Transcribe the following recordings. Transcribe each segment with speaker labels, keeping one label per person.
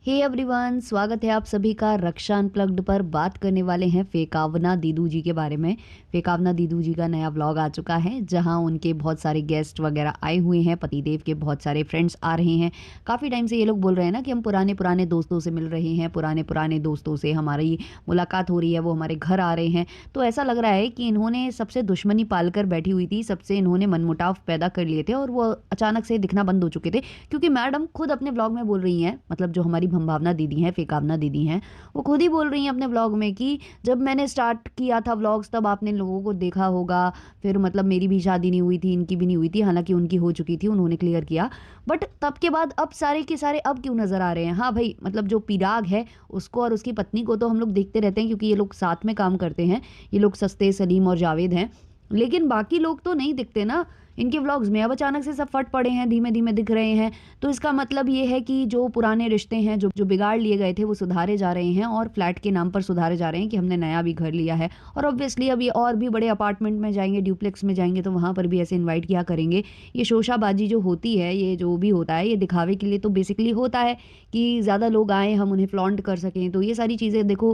Speaker 1: Hey everyone, स्वागत है आप सभी का रक्षा अनप्लग्ड पर। बात करने वाले हैं फेकावना दीदू जी के बारे में। फेकावना दीदू जी का नया व्लॉग आ चुका है जहां उनके बहुत सारे गेस्ट वगैरह आए हुए हैं, पतिदेव के बहुत सारे फ्रेंड्स आ रहे हैं। काफ़ी टाइम से ये लोग बोल रहे हैं ना कि हम पुराने पुराने दोस्तों से मिल रहे हैं, पुराने पुराने दोस्तों से हमारी मुलाकात हो रही है, वो हमारे घर आ रहे हैं। तो ऐसा लग रहा है कि इन्होंने सबसे दुश्मनी पालकर बैठी हुई थी, सबसे इन्होंने मनमुटाव पैदा कर लिए थे और वो अचानक से दिखना बंद हो चुके थे। क्योंकि मैडम खुद अपने व्लॉग में बोल रही हैं, मतलब जो हमारी भावना दीदी हैं, फेकावना दीदी हैं, वो खुद ही बोल रही हैं अपने व्लॉग में कि जब मैंने स्टार्ट किया था व्लॉग्स तब आपने इन लोगों को देखा होगा। फिर मतलब मेरी भी शादी नहीं हुई थी, इनकी भी नहीं हुई थी, हालांकि उनकी हो चुकी थी, उन्होंने क्लियर किया। बट तब के बाद अब सारे के सारे अब क्यों नजर आ रहे हैं? हाँ भाई, मतलब जो पिराग है उसको और उसकी पत्नी को तो हम लोग देखते रहते हैं क्योंकि ये लोग साथ में काम करते हैं। ये लोग सस्ते, सलीम और जावेद हैं। लेकिन बाकी लोग तो नहीं दिखते ना इनके व्लॉग्स में। अब अचानक से सब फट पड़े हैं, धीमे धीमे दिख रहे हैं। तो इसका मतलब ये है कि जो पुराने रिश्ते हैं, जो जो बिगाड़ लिए गए थे, वो सुधारे जा रहे हैं और फ्लैट के नाम पर सुधारे जा रहे हैं कि हमने नया भी घर लिया है। और ऑब्वियसली अब ये और भी बड़े अपार्टमेंट में जाएंगे, ड्यूप्लेक्स में जाएंगे, तो वहाँ पर भी ऐसे इन्वाइट किया करेंगे। ये शोशाबाजी जो होती है, ये जो भी होता है, ये दिखावे के लिए तो बेसिकली होता है कि ज़्यादा लोग आए, हम उन्हें फ्लॉन्ट कर सकें। तो ये सारी चीज़ें देखो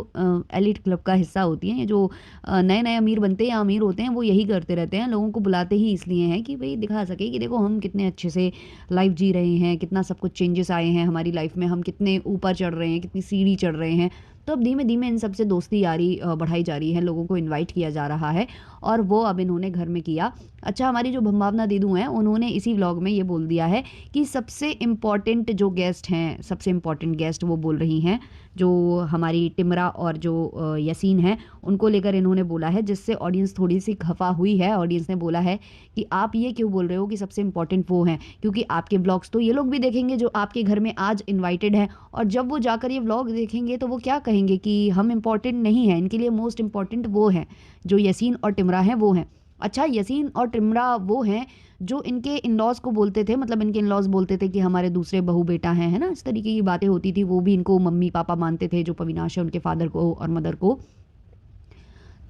Speaker 1: एलिट क्लब का हिस्सा होती हैं। ये जो नए नए अमीर बनते हैं या अमीर होते हैं, वो यही करते रहते हैं। लोगों को बुलाते ही इसलिए हैं कि भाई दिखा सके कि देखो हम कितने अच्छे से लाइफ जी रहे हैं, कितना सब कुछ चेंजेस आए हैं हमारी लाइफ में, हम कितने ऊपर चढ़ रहे हैं, कितनी सीढ़ी चढ़ रहे हैं। तो अब धीमे धीमे इन सबसे दोस्ती यारी बढ़ाई जा रही है, लोगों को इनवाइट किया जा रहा है और वो अब इन्होंने घर में किया। अच्छा, हमारी जो भावना दीदू हैं, उन्होंने इसी व्लॉग में ये बोल दिया है कि सबसे इम्पॉर्टेंट जो गेस्ट हैं, सबसे इम्पॉर्टेंट गेस्ट वो बोल रही हैं जो हमारी टिमरा और जो यसीन है, उनको लेकर इन्होंने बोला है, जिससे ऑडियंस थोड़ी सी खफा हुई है। ऑडियंस ने बोला है कि आप ये क्यों बोल रहे हो कि सबसे इम्पॉर्टेंट वो हैं, क्योंकि आपके व्लॉग्स तो ये लोग भी देखेंगे जो आपके घर में आज इन्वाइटेड हैं, और जब वो जाकर ये व्लॉग देखेंगे तो वो क्या कहेंगे कि हम इम्पॉर्टेंट नहीं हैं, इनके लिए मोस्ट इम्पॉर्टेंट वो हैं जो यसीन और टिमरा हैं, वो हैं। अच्छा, यसीन और टिमरा वो हैं जो इनके इन लॉज को बोलते थे, मतलब इनके इन लॉज बोलते थे कि हमारे दूसरे बहू बेटा हैं, है ना, इस तरीके की बातें होती थी। वो भी इनको मम्मी पापा मानते थे, जो पविनाश है उनके फादर को और मदर को।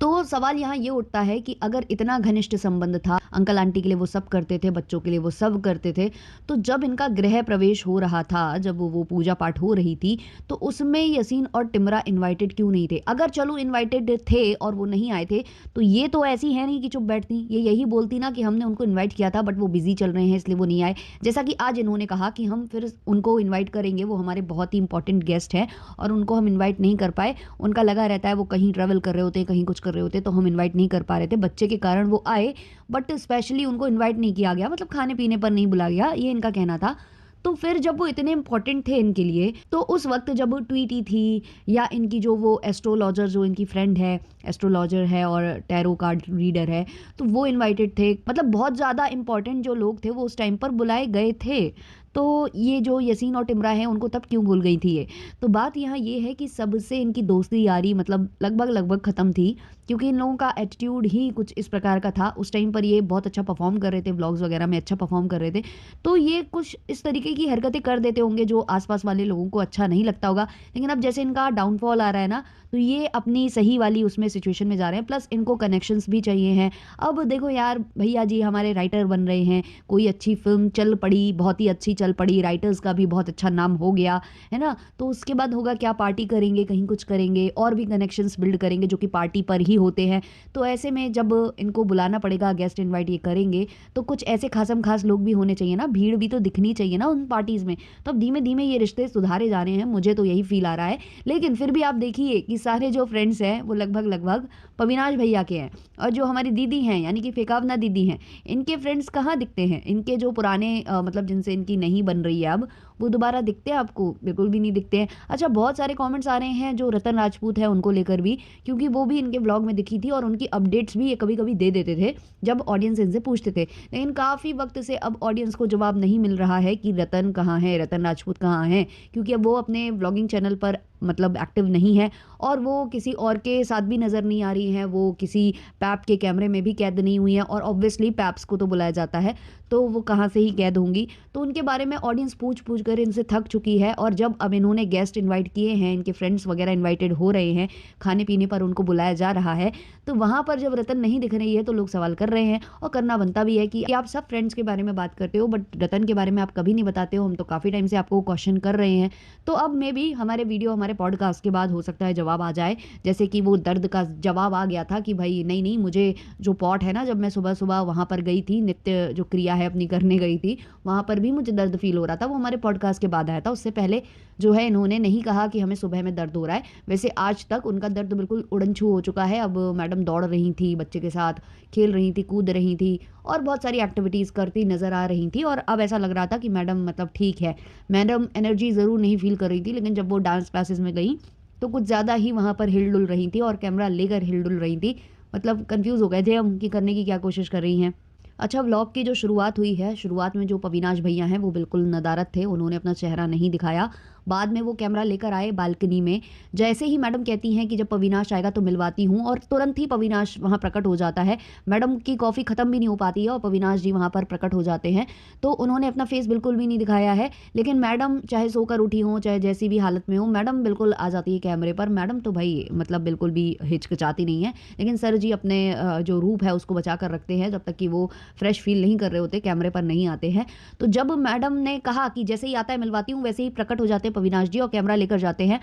Speaker 1: तो सवाल यहाँ ये उठता है कि अगर इतना घनिष्ठ संबंध था, अंकल आंटी के लिए वो सब करते थे, बच्चों के लिए वो सब करते थे, तो जब इनका गृह प्रवेश हो रहा था, जब वो पूजा पाठ हो रही थी, तो उसमें यसीन और टिमरा इनवाइटेड क्यों नहीं थे? अगर चलो इनवाइटेड थे और वो नहीं आए थे, तो ये तो ऐसी है नहीं कि चुप बैठती, ये यही बोलती ना कि हमने उनको इन्वाइट किया था बट वो बिजी चल रहे हैं इसलिए वो नहीं आए। जैसा कि आज इन्होंने कहा कि हम फिर उनको इन्वाइट करेंगे, वो हमारे बहुत ही इंपॉर्टेंट गेस्ट हैं और उनको हम इन्वाइट नहीं कर पाए। उनका लगा रहता है वो कहीं ट्रैवल कर रहे होते हैं, कहीं कुछ कर रहे होते, तो हम इनवाइट नहीं कर पा रहे थे, बच्चे के कारण वो आए, बट स्पेशली उनको इनवाइट नहीं किया गया, मतलब खाने पीने पर नहीं बुलाया गया, ये इनका कहना था। तो फिर जब वो इतने इंपॉर्टेंट थे इनके लिए, तो उस वक्त जब ट्वीटी थी या इनकी जो वो एस्ट्रोलॉजर, जो इनकी फ्रेंड है, एस्ट्रोलॉजर है और टैरो कार्ड रीडर है, तो वो इनवाइटेड थे, मतलब बहुत ज़्यादा इंपॉर्टेंट जो लोग थे वो उस टाइम पर बुलाए गए थे। तो ये जो यसीन और टिमरा हैं, उनको तब क्यों भूल गई थी ये? तो बात यहाँ ये है कि सबसे इनकी दोस्ती यारी मतलब लगभग लगभग ख़त्म थी, क्योंकि इन लोगों का एटीट्यूड ही कुछ इस प्रकार का था। उस टाइम पर ये बहुत अच्छा परफॉर्म कर रहे थे, व्लॉग्स वगैरह में अच्छा परफॉर्म कर रहे थे, तो ये कुछ इस तरीके की हरकतें कर देते होंगे जो आसपास वाले लोगों को अच्छा नहीं लगता होगा। लेकिन अब जैसे इनका डाउनफॉल आ रहा है ना, तो ये अपनी सही वाली उसमें सिचुएशन में जा रहे हैं, प्लस इनको कनेक्शंस भी चाहिए हैं। अब देखो यार, भैया जी हमारे राइटर बन रहे हैं, कोई अच्छी फिल्म चल पड़ी, बहुत ही अच्छी चल पड़ी, राइटर्स का भी बहुत अच्छा नाम हो गया, है ना, तो उसके बाद होगा क्या, पार्टी करेंगे, कहीं कुछ करेंगे और भी कनेक्शंस बिल्ड करेंगे जो कि पार्टी पर ही होते हैं। तो ऐसे में जब इनको बुलाना पड़ेगा, गेस्ट इनवाइट ये करेंगे, तो कुछ ऐसे खासम खास लोग भी होने चाहिए ना, भीड़ भी तो दिखनी चाहिए ना उन पार्टीज में। तो अब धीमे धीमे ये रिश्ते सुधारे जा रहे हैं, मुझे तो यही फील आ रहा है। लेकिन फिर भी आप देखिए कि सारे जो फ्रेंड्स हैं वो लगभग लगभग पविनाश भैया के हैं, और जो हमारी दीदी हैं यानी कि फेकावना दीदी हैं, इनके फ्रेंड्स कहाँ दिखते हैं? इनके जो पुराने मतलब जिनसे इनकी नहीं बन रही है अब, वो दोबारा दिखते हैं आपको? बिल्कुल भी नहीं दिखते हैं। अच्छा, बहुत सारे कमेंट्स आ रहे हैं जो रतन राजपूत है उनको लेकर भी, क्योंकि वो भी इनके व्लॉग में दिखी थी और उनकी अपडेट्स भी ये कभी कभी दे देते थे जब ऑडियंस इनसे पूछते थे। लेकिन काफ़ी वक्त से अब ऑडियंस को जवाब नहीं मिल रहा है कि रतन कहाँ है, रतन राजपूत कहाँ हैं, क्योंकि अब वो अपने व्लॉगिंग चैनल पर मतलब एक्टिव नहीं है और वो किसी और के साथ भी नज़र नहीं आ रही हैं, वो किसी पैप के कैमरे में भी कैद नहीं हुई हैं और ऑब्वियसली पैप्स को तो बुलाया जाता है, तो वो कहाँ से ही कैद होंगी। तो उनके बारे में ऑडियंस पूछ कर इनसे थक चुकी है और जब अब इन्होंने गेस्ट इनवाइट किए हैं, इनके फ्रेंड्स वगैरह इनवाइटेड हो रहे हैं, खाने पीने पर उनको बुलाया जा रहा है, तो वहाँ पर जब रतन नहीं दिख रही है तो लोग सवाल कर रहे हैं और करना बनता भी है कि आप सब फ्रेंड्स के बारे में बात करते हो बट रतन के बारे में आप कभी नहीं बताते हो, हम तो काफ़ी टाइम से आपको क्वेश्चन कर रहे हैं। तो अब मे बी हमारे वीडियो, हमारे पॉडकास्ट के बाद हो सकता है जवाब आ जाए, जैसे कि वो दर्द का जवाब आ गया था कि भाई नहीं नहीं, मुझे जो पॉट है ना, जब मैं सुबह सुबह वहाँ पर गई थी, नित्य जो क्रिया है अपनी करने गई थी, वहाँ पर भी मुझे दर्द फील हो रहा था, वो हमारे पॉडकास्ट के बाद आया था। उससे पहले जो है इन्होंने नहीं कहा कि हमें सुबह में दर्द हो रहा है। वैसे आज तक उनका दर्द बिल्कुल उड़न-छू हो चुका है। अब मैडम दौड़ रही थी, बच्चे के साथ खेल रही थी, कूद रही थी और बहुत सारी एक्टिविटीज़ करती नज़र आ रही थी और अब ऐसा लग रहा था कि मैडम मतलब ठीक है। मैडम एनर्जी ज़रूर नहीं फ़ील कर रही थी, लेकिन जब वो डांस क्लासेस में गई तो कुछ ज़्यादा ही वहाँ पर हिल-डुल रही थी और कैमरा लेकर हिल-डुल रही थी। मतलब कन्फ्यूज़ हो गए थे हम कि करने की क्या कोशिश कर रही हैं। अच्छा, व्लॉग की जो शुरुआत हुई है, शुरुआत में जो अविनाश भैया हैं वो बिल्कुल नदारद थे, उन्होंने अपना चेहरा नहीं दिखाया। बाद में वो कैमरा लेकर आए बालकनी में। जैसे ही मैडम कहती हैं कि जब अविनाश आएगा तो मिलवाती हूँ और तुरंत ही अविनाश वहाँ प्रकट हो जाता है। मैडम की कॉफ़ी ख़त्म भी नहीं हो पाती है और अविनाश जी वहाँ पर प्रकट हो जाते हैं। तो उन्होंने अपना फेस बिल्कुल भी नहीं दिखाया है, लेकिन मैडम चाहे सोकर उठी हों, चाहे जैसी भी हालत में हो, मैडम बिल्कुल आ जाती है कैमरे पर। मैडम तो भाई मतलब बिल्कुल भी हिचकिचाती नहीं है, लेकिन सर जी अपने जो रूप है उसको बचा कर रखते हैं जब तक कि वो फ्रेश फील नहीं कर रहे होते, कैमरे पर नहीं आते हैं। तो जब मैडम ने कहा कि जैसे ही आता है मिलवाती हूँ, वैसे ही प्रकट हो जाते हैं अविनाश जी और कैमरा लेकर जाते हैं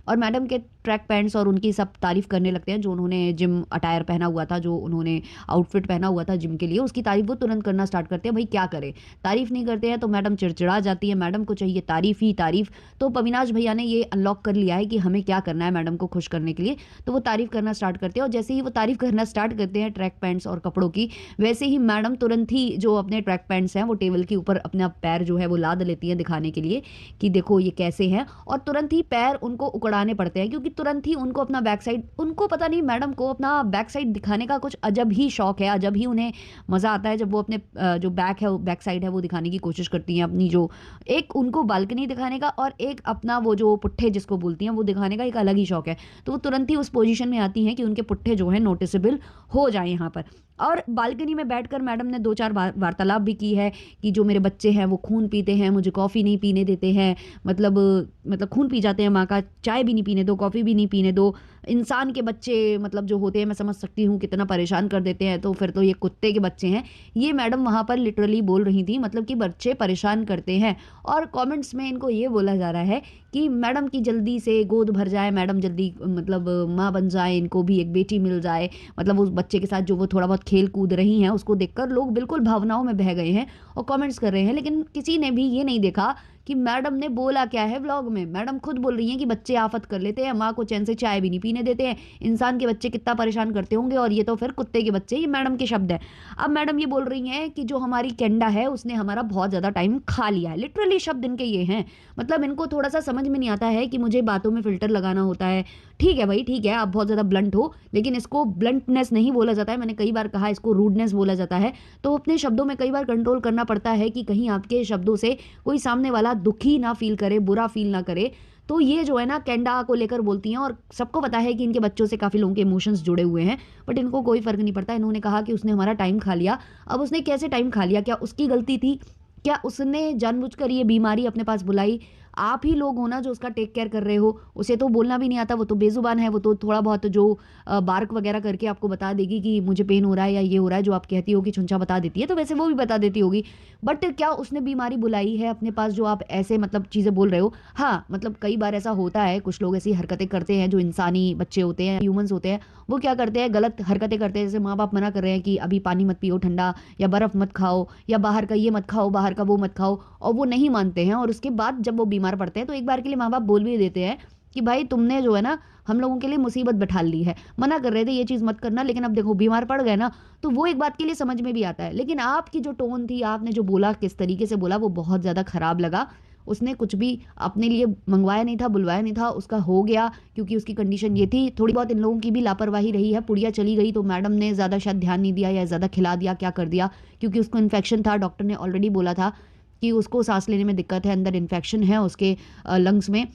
Speaker 1: और मैडम के ट्रैक पैंट्स और उनकी सब तारीफ़ करने लगते हैं, जो उन्होंने जिम अटायर पहना हुआ था, जो उन्होंने आउटफिट पहना हुआ था जिम के लिए, उसकी तारीफ़ वो तुरंत करना स्टार्ट करते हैं। भाई क्या करें, तारीफ़ नहीं करते हैं तो मैडम चिड़चिड़ा जाती है, मैडम को चाहिए तारीफ़ ही तारीफ़। तो अविनाश भैया ने ये अनलॉक कर लिया है कि हमें क्या करना है मैडम को खुश करने के लिए, तो वो तारीफ़ करना स्टार्ट करते हैं और जैसे ही वो तारीफ़ करना स्टार्ट करते हैं ट्रैक पैंट्स और कपड़ों की, वैसे ही मैडम तुरंत ही जो अपने ट्रैक पैंट्स हैं वो टेबल के ऊपर अपना पैर जो है वो लाद लेती हैं दिखाने के लिए कि देखो ये कैसे हैं, और तुरंत ही पैर उनको उकड़ाने पड़ते हैं क्योंकि तुरंत ही उनको अपना बैक साइड, उनको पता नहीं मैडम को अपना बैक साइड दिखाने का कुछ अजब ही शौक है, अजब ही उन्हें मज़ा आता है जब वो अपने जो बैक है, बैक साइड है वो दिखाने की कोशिश करती हैं अपनी, जो एक उनको बालकनी दिखाने का और एक अपना वो जो पुट्ठे जिसको बोलती हैं वो दिखाने का एक अलग ही शौक है। तो वो तुरंत ही उस पोजीशन में आती हैं कि उनके पुट्ठे जो है नोटिसेबल हो जाए यहाँ पर। और बालकनी में बैठकर मैडम ने 2-4 वार्तालाप भी की है कि जो मेरे बच्चे हैं वो खून पीते हैं, मुझे कॉफ़ी नहीं पीने देते हैं, मतलब खून पी जाते हैं माँ का, चाय भी नहीं पीने दो, कॉफ़ी भी नहीं पीने दो। इंसान के बच्चे मतलब जो होते हैं, मैं समझ सकती हूँ कितना परेशान कर देते हैं, तो फिर तो ये कुत्ते के बच्चे हैं। ये मैडम वहाँ पर लिटरली बोल रही थी, मतलब कि बच्चे परेशान करते हैं। और कमेंट्स में इनको ये बोला जा रहा है कि मैडम की जल्दी से गोद भर जाए, मैडम जल्दी मतलब माँ बन जाए, इनको भी एक बेटी मिल जाए। मतलब उस बच्चे के साथ जो वो थोड़ा बहुत खेल कूद रही हैं उसको देखकर लोग बिल्कुल भावनाओं में बह गए हैं और कमेंट्स कर रहे हैं, लेकिन किसी ने भी ये नहीं देखा कि मैडम ने बोला क्या है व्लॉग में। मैडम खुद बोल रही हैं कि बच्चे आफत कर लेते हैं, माँ को चैन से चाय भी नहीं पीने देते हैं, इंसान के बच्चे कितना परेशान करते होंगे और ये तो फिर कुत्ते के बच्चे, ये मैडम के शब्द हैं। अब मैडम ये बोल रही हैं कि जो हमारी केंडा है उसने हमारा बहुत ज़्यादा टाइम खा लिया है, लिटरली शब्द इनके ये हैं। मतलब इनको थोड़ा सा समझ में नहीं आता है कि मुझे बातों में फ़िल्टर लगाना होता है। ठीक है भाई, ठीक है, आप बहुत ज़्यादा ब्लंट हो, लेकिन इसको ब्लंटनेस नहीं बोला जाता है, मैंने कई बार कहा इसको रूडनेस बोला जाता है। तो अपने शब्दों में कई बार कंट्रोल करना पड़ता है कि कहीं आपके शब्दों से कोई सामने वाला दुखी ना फील करे, बुरा फील ना करे। तो ये जो है ना कैंडा को लेकर बोलती हैं और सबको पता है कि इनके बच्चों से काफ़ी लोगों के इमोशंस जुड़े हुए हैं, बट इनको कोई फ़र्क नहीं पड़ता। इन्होंने कहा कि उसने हमारा टाइम खा लिया। अब उसने कैसे टाइम खा लिया, क्या उसकी गलती थी? क्या उसने जानबूझकर ये बीमारी अपने पास बुलाई? आप ही लोग हो ना जो उसका टेक केयर कर रहे हो। उसे तो बोलना भी नहीं आता, वो तो बेज़ुबान है, वो तो थोड़ा बहुत जो बार्क वगैरह करके आपको बता देगी कि मुझे पेन हो रहा है या ये हो रहा है, जो आप कहती हो कि छुंछा बता देती है, तो वैसे वो भी बता देती होगी। बट क्या उसने बीमारी बुलाई है अपने पास जो आप ऐसे मतलब चीज़ें बोल रहे हो? हाँ, मतलब कई बार ऐसा होता है, कुछ लोग ऐसी हरकतें करते हैं जो इंसानी बच्चे होते हैं, ह्यूमन्स होते हैं, वो क्या करते हैं, गलत हरकतें करते हैं। जैसे माँ बाप मना कर रहे हैं कि अभी पानी मत पियो ठंडा, या बर्फ़ मत खाओ, या बाहर का ये मत खाओ, बाहर का वो मत खाओ, और वो नहीं मानते हैं। और उसके बाद जब वो बीमार पड़ते हैं तो एक बार के लिए माँ बाप बोल भी देते हैं कि भाई तुमने जो है ना हम लोगों के लिए मुसीबत बैठा ली है, मना कर रहे थे ये चीज़ मत करना, लेकिन अब देखो बीमार पड़ गए ना। तो वो एक बात के लिए समझ में भी आता है, लेकिन आपकी जो टोन थी, आपने जो बोला, किस तरीके से बोला, वो बहुत ज़्यादा ख़राब लगा। उसने कुछ भी अपने लिए मंगवाया नहीं था, बुलवाया नहीं था, उसका हो गया क्योंकि उसकी कंडीशन ये थी। थोड़ी बहुत इन लोगों की भी लापरवाही रही है, पुड़िया चली गई तो मैडम ने ज़्यादा शायद ध्यान नहीं दिया या ज़्यादा खिला दिया, क्या कर दिया, क्योंकि उसको इन्फेक्शन था। डॉक्टर ने ऑलरेडी बोला था कि उसको सांस लेने में दिक्कत है, अंदर इन्फेक्शन है उसके लंग्स में।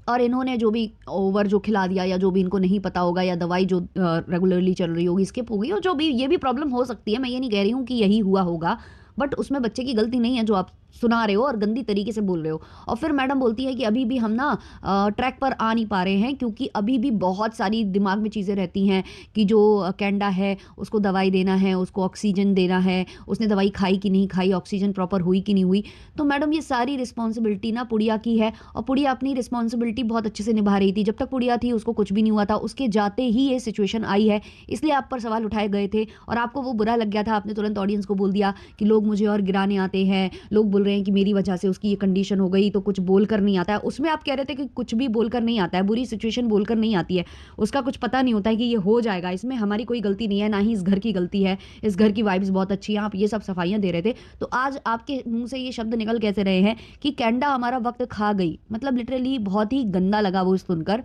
Speaker 1: और इन्होंने जो भी ओवर जो खिला दिया या जो भी इनको नहीं पता होगा या दवाई जो रेगुलरली चल रही होगी स्किप हो गई, और जो भी ये भी प्रॉब्लम हो सकती है, मैं ये नहीं कह रही हूँ कि यही हुआ होगा, बट उसमें बच्चे की गलती नहीं है जो आप सुना रहे हो और गंदी तरीके से बोल रहे हो। और फिर मैडम बोलती है कि अभी भी हम ना ट्रैक पर आ नहीं पा रहे हैं, क्योंकि अभी भी बहुत सारी दिमाग में चीज़ें रहती हैं कि जो कैंडा है उसको दवाई देना है, उसको ऑक्सीजन देना है, उसने दवाई खाई कि नहीं खाई, ऑक्सीजन प्रॉपर हुई कि नहीं हुई। तो मैडम ये सारी रिस्पॉन्सिबिलिटी ना पुड़िया की है, और पुड़िया अपनी रिस्पॉन्सिबिलिटी बहुत अच्छे से निभा रही थी। जब तक पुड़िया थी उसको कुछ भी नहीं हुआ था, उसके जाते ही ये सिचुएशन आई है, इसलिए आप पर सवाल उठाए गए थे और आपको वो बुरा लग गया था। आपने तुरंत ऑडियंस को बोल दिया कि लोग मुझे और गिराने आते हैं, लोग बोल रहे हैं कि मेरी वजह से उसकी ये कंडीशन हो गई, तो कुछ बोलकर नहीं आता है। उसमें आप कह रहे थे कि कुछ भी बोलकर नहीं आता है, बुरी सिचुएशन बोलकर नहीं आती है, उसका कुछ पता नहीं होता है कि ये हो जाएगा, इसमें हमारी कोई गलती नहीं है, ना ही इस घर की गलती है, इस घर की वाइब्स बहुत अच्छी है। आप ये सब सफाइयां दे रहे थे, तो आज आपके मुंह से ये शब्द निकल कैसे रहे हैं कि कैंडा हमारा वक्त खा गई? मतलब लिटरली बहुत ही गंदा लगा वो सुनकर।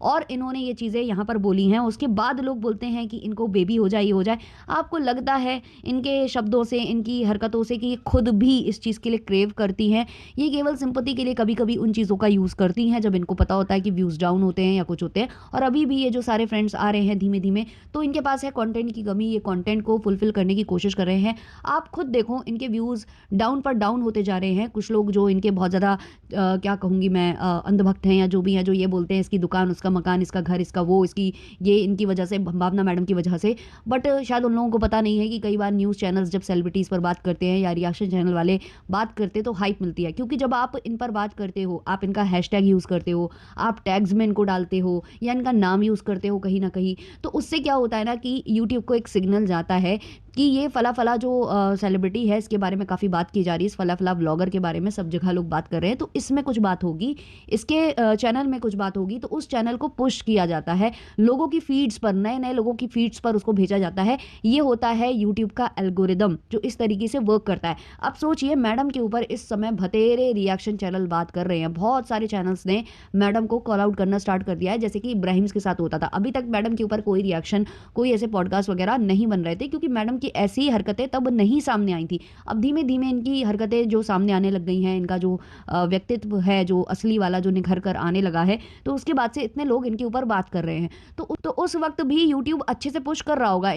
Speaker 1: और इन्होंने ये चीज़ें यहाँ पर बोली हैं, उसके बाद लोग बोलते हैं कि इनको बेबी हो जाए, ये हो जाए। आपको लगता है इनके शब्दों से, इनकी हरकतों से कि ये खुद भी इस चीज़ के लिए क्रेव करती हैं? ये केवल सिंपैथी के लिए कभी कभी उन चीज़ों का यूज़ करती हैं जब इनको पता होता है कि व्यूज़ डाउन होते हैं या कुछ होते हैं। और अभी भी ये जो सारे फ्रेंड्स आ रहे हैं धीमे धीमे, तो इनके पास है कंटेंट की कमी, ये कंटेंट को फुलफिल करने की कोशिश कर रहे हैं। आप खुद देखो इनके व्यूज़ डाउन पर डाउन होते जा रहे हैं। कुछ लोग जो इनके बहुत ज़्यादा क्या कहूँगी मैं, अंधभक्त हैं या जो भी हैं, जो ये बोलते हैं इसकी दुकान, उसका मकान, इसका घर, इसका वो, इसकी ये, इनकी वजह से, भावना मैडम की वजह से। बट शायद उन लोगों को पता नहीं है कि कई बार न्यूज़ चैनल्स जब सेलिब्रिटीज़ पर बात करते हैं या रिएक्शन चैनल वाले बात करते हैं तो हाइप मिलती है, क्योंकि जब आप इन पर बात करते हो, आप इनका हैशटैग यूज़ करते हो, आप टैग्स में इनको डालते हो या इनका नाम यूज़ करते हो कहीं ना कहीं, तो उससे क्या होता है ना कि यूट्यूब को एक सिग्नल जाता है कि ये फला फला जो सेलिब्रिटी है, इसके बारे में काफ़ी बात की जा रही है, इस फला फला ब्लॉगर के बारे में सब जगह लोग बात कर रहे हैं, तो इसमें कुछ बात होगी, इसके चैनल में कुछ बात होगी, तो उस चैनल को पुश किया जाता है लोगों की फीड्स पर, नए नए लोगों की फीड्स पर उसको भेजा जाता है। ये होता है यूट्यूब का एल्गोरिदम जो इस तरीके से वर्क करता है। अब सोचिए मैडम के ऊपर इस समय बतेरे रिएक्शन चैनल बात कर रहे हैं, बहुत सारे चैनल्स ने मैडम को कॉल आउट करना स्टार्ट कर दिया है, जैसे कि इब्राहिम्स के साथ होता था। अभी तक मैडम के ऊपर कोई रिएक्शन, कोई ऐसे पॉडकास्ट वगैरह नहीं बन रहे थे, क्योंकि मैडम की ऐसी हरकतें तब नहीं सामने आई थी। अब धीमे धीमे इनकी हरकतें जो सामने आने लग गई हैं, इनका जो व्यक्तित्व है जो असली वाला जो निखर कर आने लगा है, तो उसके बाद से इतने लोग इनके ऊपर बात कर रहे हैं। तो उस वक्त भी यूट्यूब अच्छे से पुश कर रहा होगा,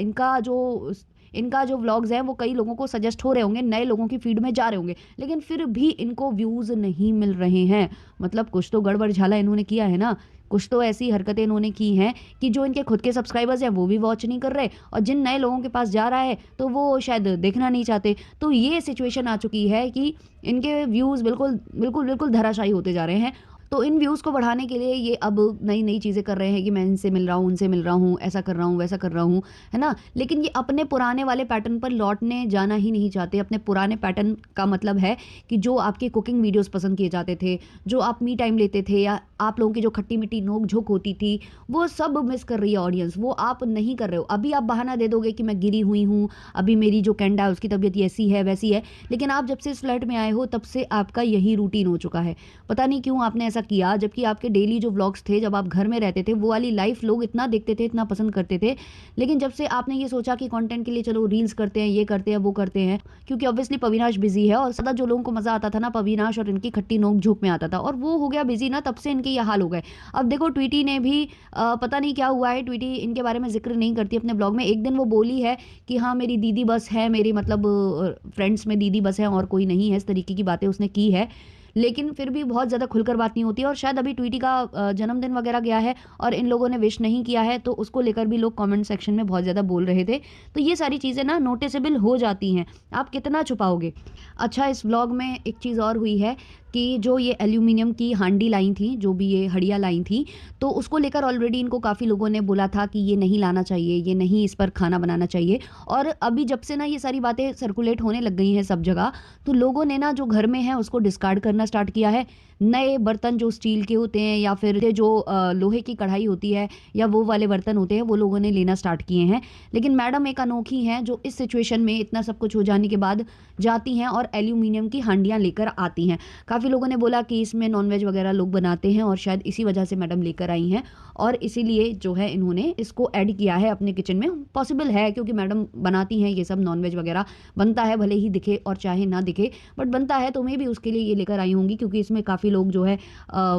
Speaker 1: इनका जो व्लॉग्स हैं वो कई लोगों को सजेस्ट हो रहे होंगे, नए लोगों की फीड में जा रहे होंगे, लेकिन फिर भी इनको व्यूज़ नहीं मिल रहे हैं। मतलब कुछ तो गड़बड़ झाला इन्होंने किया है ना, कुछ तो ऐसी हरकतें इन्होंने की हैं कि जो इनके खुद के सब्सक्राइबर्स हैं वो भी वॉच नहीं कर रहे, और जिन नए लोगों के पास जा रहा है तो वो शायद देखना नहीं चाहते। तो ये सिचुएशन आ चुकी है कि इनके व्यूज़ बिल्कुल बिल्कुल बिल्कुल धराशायी होते जा रहे हैं। तो इन व्यूज़ को बढ़ाने के लिए ये अब नई नई चीज़ें कर रहे हैं कि मैं इनसे मिल रहा हूँ, उनसे मिल रहा हूँ, ऐसा कर रहा हूँ, वैसा कर रहा हूँ, है ना। लेकिन ये अपने पुराने वाले पैटर्न पर लौटने जाना ही नहीं चाहते। अपने पुराने पैटर्न का मतलब है कि जो आपके कुकिंग वीडियोस पसंद किए जाते थे, जो आप मी टाइम लेते थे, या आप लोगों की जो खट्टी मीठी नोक झोंक होती थी, वो सब मिस कर रही है ऑडियंस, वो आप नहीं कर रहे हो। अभी आप बहाना दे दोगे कि मैं गिरी हुई हूँ, अभी मेरी जो कैंडा है उसकी तबीयत ऐसी है वैसी है, लेकिन आप जब से इस फ्लैट में आए हो तब से आपका यही रूटीन हो चुका है। पता नहीं क्यों आपने ऐसा किया, जबकि आपके डेली जो व्लॉग्स थे जब आप घर में रहते थे, वो वाली लाइफ लोग इतना देखते थे, इतना पसंद करते थे। लेकिन जब से आपने ये सोचा कि कंटेंट के लिए चलो रील्स करते हैं, ये करते हैं, वो करते हैं, क्योंकि ऑब्वियसली पविनाश बिजी है, और सदा जो लोगों को मजा आता था ना पविनाश और इनकी खट्टी नोक झोंक में आता था, और वो हो गया बिजी ना, तब से इनके ये हाल हो गए। अब देखो ट्वीटी ने भी पता नहीं क्या हुआ है, ट्वीटी इनके बारे में जिक्र नहीं करती अपने ब्लॉग में। एक दिन वो बोली है कि हाँ मेरी दीदी बस है, मेरी मतलब फ्रेंड्स में दीदी बस है और कोई नहीं है, इस तरीके की बातें उसने की है, लेकिन फिर भी बहुत ज़्यादा खुलकर बात नहीं होती है। और शायद अभी ट्वीटी का जन्मदिन वगैरह गया है और इन लोगों ने विश नहीं किया है, तो उसको लेकर भी लोग कमेंट सेक्शन में बहुत ज़्यादा बोल रहे थे। तो ये सारी चीज़ें ना नोटिसेबल हो जाती हैं, आप कितना छुपाओगे। अच्छा, इस व्लॉग में एक चीज़ और हुई है कि जो ये एल्यूमिनियम की हांडी लाई थी, जो भी ये हड़िया लाई थी, तो उसको लेकर ऑलरेडी इनको काफ़ी लोगों ने बोला था कि ये नहीं लाना चाहिए, ये नहीं इस पर खाना बनाना चाहिए। और अभी जब से ना ये सारी बातें सर्कुलेट होने लग गई हैं सब जगह, तो लोगों ने ना जो घर में है उसको डिस्कार्ड करना स्टार्ट किया है। नए बर्तन जो स्टील के होते हैं या फिर जो लोहे की कढ़ाई होती है या वो वाले बर्तन होते हैं, वो लोगों ने लेना स्टार्ट किए हैं। लेकिन मैडम एक अनोखी हैं जो इस सिचुएशन में इतना सब कुछ हो जाने के बाद जाती हैं और एल्यूमिनियम की हांडियाँ लेकर आती हैं। काफ़ी लोगों ने बोला कि इसमें नॉनवेज वगैरह लोग बनाते हैं और शायद इसी वजह से मैडम लेकर आई हैं, और इसीलिए जो है इन्होंने इसको ऐड किया है अपने किचन में। पॉसिबल है क्योंकि मैडम बनाती हैं ये सब, नॉनवेज वगैरह बनता है, भले ही दिखे और चाहे ना दिखे, बट बनता है, तो मैं भी उसके लिए ये लेकर आई होंगी, क्योंकि इसमें काफ़ी काफ़ी लोग जो है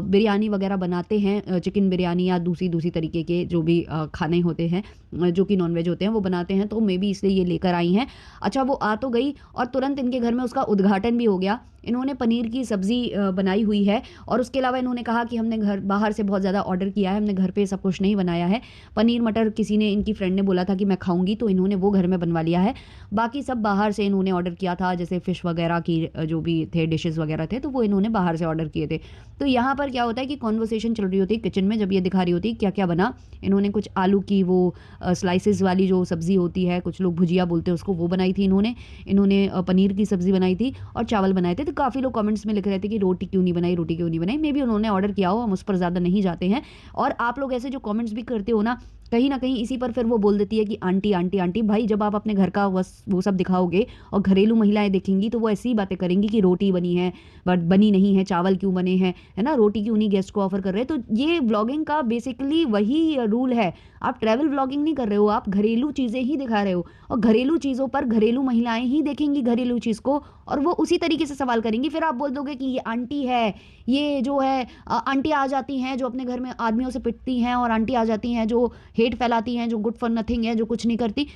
Speaker 1: बिरयानी वगैरह बनाते हैं, चिकन बिरयानी या दूसरी तरीके के जो भी खाने होते हैं जो कि नॉनवेज होते हैं वो बनाते हैं, तो मे बी इसलिए ये लेकर आई हैं। अच्छा, वो आ तो गई और तुरंत इनके घर में उसका उद्घाटन भी हो गया। इन्होंने पनीर की सब्ज़ी बनाई हुई है और उसके अलावा इन्होंने कहा कि हमने घर बाहर से बहुत ज़्यादा ऑर्डर किया है, हमने घर पे सब कुछ नहीं बनाया है। पनीर मटर किसी ने, इनकी फ्रेंड ने बोला था कि मैं खाऊंगी, तो इन्होंने वो घर में बनवा लिया है। बाकी सब बाहर से इन्होंने ऑर्डर किया था, जैसे फ़िश वगैरह की जो भी थे डिशेज़ वगैरह थे, तो वो इन्होंने बाहर से ऑर्डर किए थे। तो यहाँ पर क्या होता है कि कॉन्वर्सेशन चल रही होती है किचन में, जब ये दिखा रही होती है क्या क्या बना। इन्होंने कुछ आलू की वो स्लाइसेस वाली जो सब्ज़ी होती है, कुछ लोग भुजिया बोलते हैं उसको, वो बनाई थी इन्होंने पनीर की सब्ज़ी बनाई थी और चावल बनाए थे। तो काफ़ी लोग कमेंट्स में लिख रहे थे कि रोटी क्यों नहीं बनाई, रोटी क्यों नहीं बनाई। मे बी उन्होंने ऑर्डर किया हो, हम उस पर ज़्यादा नहीं जाते हैं। और आप लोग ऐसे जो कमेंट्स भी करते हो ना कहीं इसी पर फिर वो बोल देती है कि आंटी आंटी आंटी। भाई जब आप अपने घर का बस वो सब दिखाओगे और घरेलू महिलाएं देखेंगी तो वो ऐसी ही बातें करेंगी कि रोटी बनी है बट बनी नहीं है, चावल क्यों बने हैं, है ना, रोटी क्यों नहीं गेस्ट को ऑफर कर रहे हैं। तो ये व्लॉगिंग का बेसिकली वही रूल है। आप ट्रैवल व्लॉगिंग नहीं कर रहे हो, आप घरेलू चीज़ें ही दिखा रहे हो और घरेलू चीज़ों पर घरेलू महिलाएं ही देखेंगी घरेलू चीज़ को और वो उसी तरीके से सवाल करेंगी। फिर आप बोल दोगे कि ये आंटी है, ये जो है आंटी आ जाती हैं जो अपने घर में आदमियों से पिटती हैं और आंटी आ जाती हैं जो हेट फैलाती हैं, जो गुड फॉर नथिंग है, जो कुछ नहीं करती।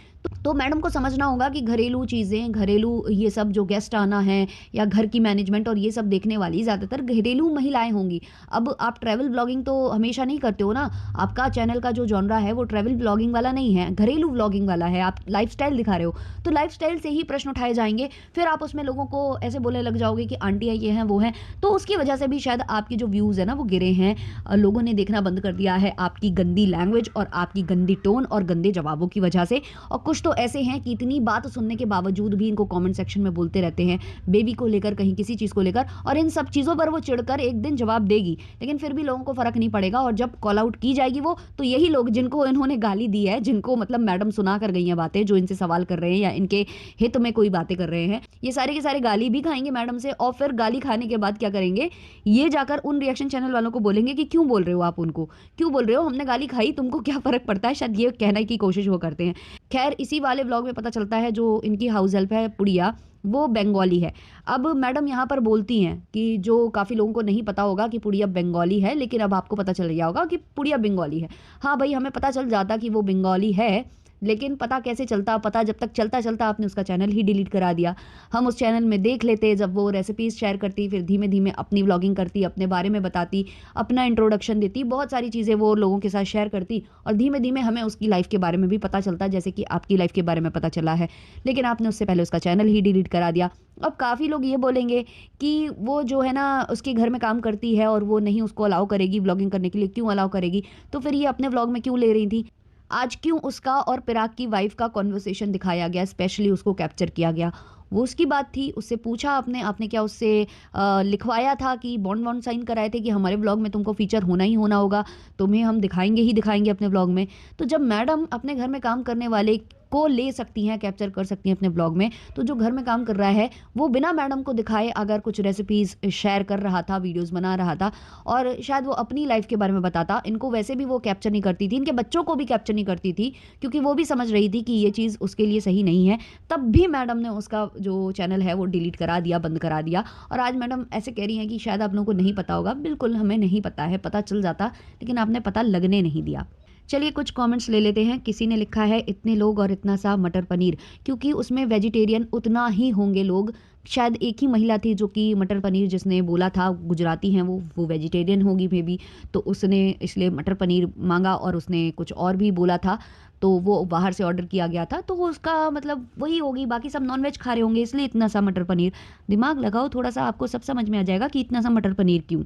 Speaker 1: तो मैडम को समझना होगा कि घरेलू चीज़ें, घरेलू ये सब जो गेस्ट आना है या घर की मैनेजमेंट और ये सब देखने वाली ज़्यादातर घरेलू महिलाएं होंगी। अब आप ट्रैवल व्लॉगिंग तो हमेशा नहीं करते हो ना, आपका चैनल का जो जॉनरा है वो ट्रैवल व्लॉगिंग वाला नहीं है, घरेलू व्लॉगिंग वाला है, आप लाइफस्टाइल दिखा रहे हो। तो लाइफस्टाइल से ही प्रश्न उठाए जाएंगे, फिर आप उसमें लोगों को ऐसे बोलने लग जाओगे कि आंटी है, ये हैं, वो हैं। तो उसकी वजह से भी शायद आपके जो व्यूज़ है ना वो गिरे हैं। लोगों ने देखना बंद कर दिया है आपकी गंदी लैंग्वेज और आपकी गंदी टोन और गंदे जवाबों की वजह से। और कुछ तो ऐसे हैं कि इतनी बात सुनने के बावजूद भी इनको कमेंट सेक्शन में बोलते रहते हैं, बेबी को लेकर, कहीं किसी चीज़ को लेकर, और इन सब चीज़ों पर वो चिढ़कर एक दिन जवाब देगी, लेकिन फिर भी लोगों को फ़र्क नहीं पड़ेगा। और जब कॉल आउट की जाएगी वो, तो यही लोग जिनको इन्होंने गाली दी है, जिनको मतलब मैडम सुना कर गई हैं बातें, जो इनसे सवाल कर रहे हैं या इनके हित में कोई बातें कर रहे हैं, ये सारे के सारे गाली भी खाएंगे मैडम से। और फिर गाली खाने के बाद क्या करेंगे, ये जाकर उन रिएक्शन चैनल वालों को बोलेंगे कि क्यों बोल रहे हो आप, उनको क्यों बोल रहे हो, हमने गाली खाई, तुमको क्या फ़र्क पड़ता है, शायद ये कहने की कोशिश वो करते हैं। खैर, इसी वाले व्लॉग में पता चलता है जो इनकी हाउस हेल्प है पुड़िया, वो बंगाली है। अब मैडम यहाँ पर बोलती हैं कि जो काफ़ी लोगों को नहीं पता होगा कि पुड़िया बंगाली है, लेकिन अब आपको पता चल गया होगा कि पुड़िया बंगाली है। हाँ भाई, हमें पता चल जाता कि वो बंगाली है, लेकिन पता कैसे चलता, पता जब तक चलता चलता आपने उसका चैनल ही डिलीट करा दिया। हम उस चैनल में देख लेते जब वो रेसिपीज़ शेयर करती, फिर धीमे धीमे अपनी व्लॉगिंग करती, अपने बारे में बताती, अपना इंट्रोडक्शन देती, बहुत सारी चीज़ें वो लोगों के साथ शेयर करती, और धीमे धीमे हमें उसकी लाइफ के बारे में भी पता चलता, जैसे कि आपकी लाइफ के बारे में पता चला है। लेकिन आपने उससे पहले उसका चैनल ही डिलीट करा दिया। अब काफ़ी लोग ये बोलेंगे कि वो जो है ना उसके घर में काम करती है और वो नहीं उसको अलाउ करेगी व्लॉगिंग करने के लिए, क्यों अलाउ करेगी, तो फिर ये अपने व्लॉग में क्यों ले रही थी। आज क्यों उसका और पिराग की वाइफ का कॉन्वर्सेशन दिखाया गया, स्पेशली उसको कैप्चर किया गया, वो उसकी बात थी। उससे पूछा आपने क्या उससे लिखवाया था कि बॉन्ड वॉन्ड साइन कराए थे कि हमारे व्लॉग में तुमको फीचर होना ही होना होगा, तुम्हें हम दिखाएंगे ही दिखाएंगे अपने व्लॉग में। तो जब मैडम अपने घर में काम करने वाले को ले सकती हैं, कैप्चर कर सकती हैं अपने ब्लॉग में, तो जो घर में काम कर रहा है वो बिना मैडम को दिखाए अगर कुछ रेसिपीज़ शेयर कर रहा था, वीडियोस बना रहा था और शायद वो अपनी लाइफ के बारे में बताता, इनको वैसे भी वो कैप्चर नहीं करती थी, इनके बच्चों को भी कैप्चर नहीं करती थी, क्योंकि वो भी समझ रही थी कि ये चीज़ उसके लिए सही नहीं है। तब भी मैडम ने उसका जो चैनल है वो डिलीट करा दिया, बंद करा दिया। और आज मैडम ऐसे कह रही हैं कि शायद आप लोगों को नहीं पता होगा। बिल्कुल हमें नहीं पता है, पता चल जाता, लेकिन आपने पता लगने नहीं दिया। चलिए कुछ कमेंट्स ले लेते हैं। किसी ने लिखा है इतने लोग और इतना सा मटर पनीर, क्योंकि उसमें वेजिटेरियन उतना ही होंगे लोग। शायद एक ही महिला थी जो कि मटर पनीर जिसने बोला था, गुजराती हैं वो वेजिटेरियन होगी मे बी, तो उसने इसलिए मटर पनीर मांगा और उसने कुछ और भी बोला था, तो वो बाहर से ऑर्डर किया गया था, तो वो उसका मतलब वही होगी। बाकी सब नॉनवेज खा रहे होंगे इसलिए इतना सा मटर पनीर। दिमाग लगाओ थोड़ा सा, आपको सब समझ में आ जाएगा कि इतना सा मटर पनीर क्यों।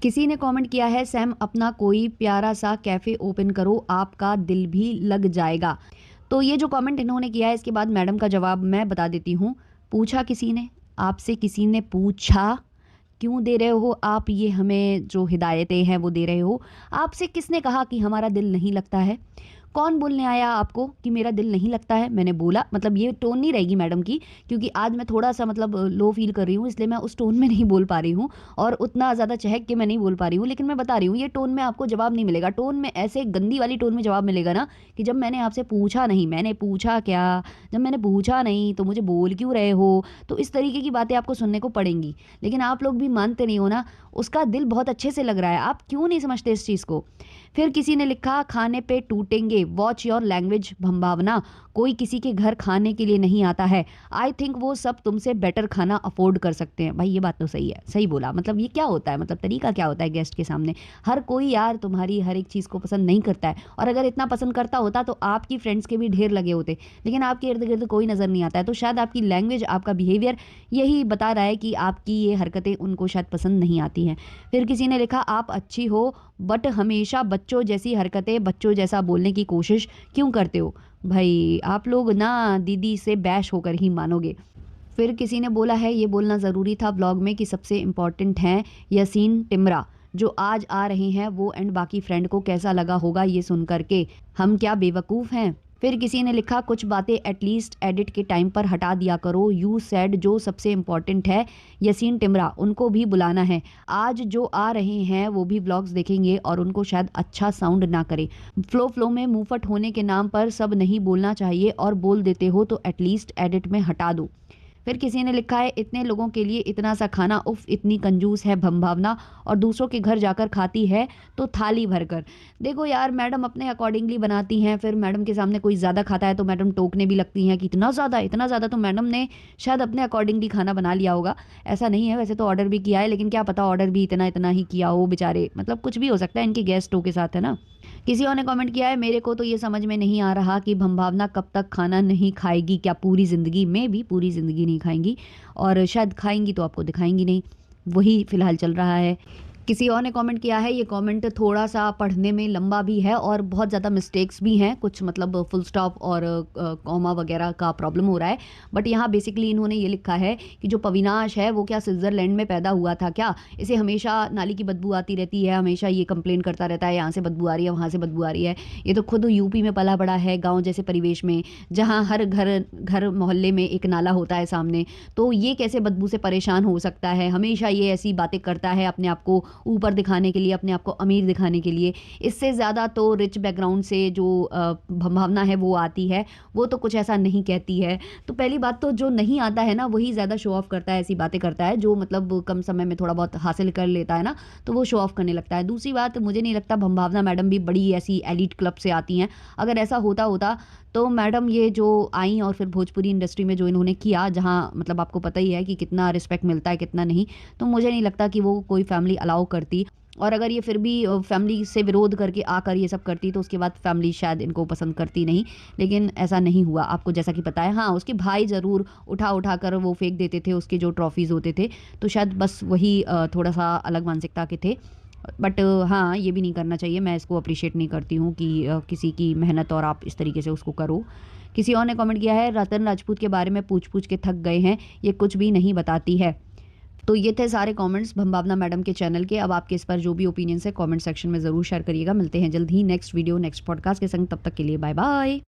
Speaker 1: किसी ने कमेंट किया है सैम अपना कोई प्यारा सा कैफ़े ओपन करो, आपका दिल भी लग जाएगा। तो ये जो कमेंट इन्होंने किया है इसके बाद मैडम का जवाब मैं बता देती हूँ। पूछा किसी ने आपसे, किसी ने पूछा क्यों दे रहे हो आप ये हमें जो हिदायतें हैं वो दे रहे हो, आपसे किसने कहा कि हमारा दिल नहीं लगता है। कौन बोलने आया आपको कि मेरा दिल नहीं लगता है? मैंने बोला, मतलब ये टोन नहीं रहेगी मैडम की, क्योंकि आज मैं थोड़ा-सा मतलब लो फ़ील कर रही हूँ, इसलिए मैं उस टोन में नहीं बोल पा रही हूँ और उतना ज़्यादा चहक के मैं नहीं बोल पा रही हूँ। लेकिन मैं बता रही हूँ, ये टोन में आपको जवाब नहीं मिलेगा। टोन में ऐसे गंदी वाली टोन में जवाब मिलेगा ना कि जब मैंने आपसे पूछा नहीं, मैंने पूछा क्या? जब मैंने पूछा नहीं तो मुझे बोल क्यों रहे हो? तो इस तरीके की बातें आपको सुनने को पड़ेंगी। लेकिन आप लोग भी मानते नहीं हो ना, उसका दिल बहुत अच्छे से लग रहा है, आप क्यों नहीं समझते इस चीज़ को? फिर किसी ने लिखा, खाने पे टूटेंगे, वॉच योर लैंग्वेज भंभावना, कोई किसी के घर खाने के लिए नहीं आता है। आई थिंक वो सब तुमसे बेटर खाना अफोर्ड कर सकते हैं। भाई ये बात तो सही है, सही बोला। मतलब ये क्या होता है, मतलब तरीका क्या होता है गेस्ट के सामने? हर कोई यार तुम्हारी हर एक चीज़ को पसंद नहीं करता है, और अगर इतना पसंद करता होता तो आपकी फ्रेंड्स के भी ढेर लगे होते, लेकिन आपके इर्द गिर्द कोई नज़र नहीं आता है। तो शायद आपकी लैंग्वेज, आपका बिहेवियर यही बता रहा है कि आपकी ये हरकतें उनको शायद पसंद नहीं आती हैं। फिर किसी ने लिखा, आप अच्छी हो बट हमेशा बच्चों जैसी हरकतें, बच्चों जैसा बोलने की कोशिश क्यों करते हो? भाई आप लोग ना दीदी से बैश होकर ही मानोगे। फिर किसी ने बोला है, ये बोलना ज़रूरी था व्लॉग में कि सबसे इम्पोर्टेंट हैं यासीन टिमरा, जो आज आ रहे हैं वो, एंड बाकी फ्रेंड को कैसा लगा होगा ये सुन कर के, हम क्या बेवकूफ़ हैं? फिर किसी ने लिखा, कुछ बातें एटलीस्ट एडिट के टाइम पर हटा दिया करो, यू सेड जो सबसे इम्पोर्टेंट है यासीन टिमरा, उनको भी बुलाना है। आज जो आ रहे हैं वो भी व्लॉग्स देखेंगे और उनको शायद अच्छा साउंड ना करे। फ्लो में मुंहफट होने के नाम पर सब नहीं बोलना चाहिए, और बोल देते हो तो एटलीस्ट एडिट में हटा दो। फिर किसी ने लिखा है, इतने लोगों के लिए इतना सा खाना, उफ इतनी कंजूस है भंभावना, और दूसरों के घर जाकर खाती है तो थाली भरकर। देखो यार, मैडम अपने अकॉर्डिंगली बनाती हैं, फिर मैडम के सामने कोई ज़्यादा खाता है तो मैडम टोकने भी लगती हैं कि इतना ज़्यादा, इतना ज़्यादा। तो मैडम ने शायद अपने अकॉर्डिंगली खाना बना लिया होगा, ऐसा नहीं है। वैसे तो ऑर्डर भी किया है, लेकिन क्या पता ऑर्डर भी इतना इतना ही किया हो बेचारे, मतलब कुछ भी हो सकता है इनके गेस्टों के साथ, है ना। किसी और ने कमेंट किया है, मेरे को तो ये समझ में नहीं आ रहा कि भंभावना कब तक खाना नहीं खाएगी, क्या पूरी ज़िंदगी में भी? पूरी ज़िंदगी नहीं खाएंगी, और शायद खाएंगी तो आपको दिखाएंगी नहीं, वही फिलहाल चल रहा है। किसी और ने कमेंट किया है, ये कमेंट थोड़ा-सा पढ़ने में लंबा भी है और बहुत ज़्यादा मिस्टेक्स भी हैं, कुछ मतलब फुल स्टॉप और कॉमा वगैरह का प्रॉब्लम हो रहा है। बट यहाँ बेसिकली इन्होंने ये लिखा है कि जो पविनाश है वो क्या स्विट्ज़रलैंड में पैदा हुआ था क्या? इसे हमेशा नाली की बदबू आती रहती है, हमेशा ये कंप्लेन करता रहता है, यहाँ से बदबू आ रही है, वहाँ से बदबू आ रही है। ये तो खुद यूपी में पला बड़ा है, गाँव जैसे परिवेश में, जहाँ हर घर मोहल्ले में एक नाला होता है सामने। तो ये कैसे बदबू से परेशान हो सकता है? हमेशा ये ऐसी बातें करता है अपने आप को ऊपर दिखाने के लिए, अपने आप को अमीर दिखाने के लिए। इससे ज़्यादा तो रिच बैकग्राउंड से जो भावना है वो आती है, वो तो कुछ ऐसा नहीं कहती है। तो पहली बात तो जो नहीं आता है ना वही ज़्यादा शो ऑफ करता है, ऐसी बातें करता है। जो मतलब कम समय में थोड़ा बहुत हासिल कर लेता है ना, तो वो शो ऑफ करने लगता है। दूसरी बात, मुझे नहीं लगता भावना मैडम भी बड़ी ऐसी एलीट क्लब से आती हैं। अगर ऐसा होता तो मैडम ये जो आई और फिर भोजपुरी इंडस्ट्री में जो इन्होंने किया, जहाँ मतलब आपको पता ही है कि कितना रिस्पेक्ट मिलता है कितना नहीं, तो मुझे नहीं लगता कि वो कोई फैमिली अलाउ करती। और अगर ये फिर भी फैमिली से विरोध करके आकर ये सब करती तो उसके बाद फैमिली शायद इनको पसंद करती नहीं, लेकिन ऐसा नहीं हुआ, आपको जैसा कि पता है। हाँ, उसके भाई ज़रूर उठा कर वो फेंक देते थे उसके जो ट्रॉफीज़ होते थे, तो शायद बस वही थोड़ा सा अलग मानसिकता के थे। बट हाँ, ये भी नहीं करना चाहिए, मैं इसको अप्रिशिएट नहीं करती हूँ कि किसी की मेहनत और आप इस तरीके से उसको करो। किसी और ने कमेंट किया है, रतन राजपूत के बारे में पूछ के थक गए हैं, ये कुछ भी नहीं बताती है। तो ये थे सारे कमेंट्स भंभावना मैडम के चैनल के। अब आपके इस पर जो भी ओपिनियंस है कमेंट सेक्शन में ज़रूर शेयर करिएगा। मिलते हैं जल्द ही नेक्स्ट वीडियो नेक्स्ट पॉडकास्ट के संग, तब तक के लिए बाय बाय।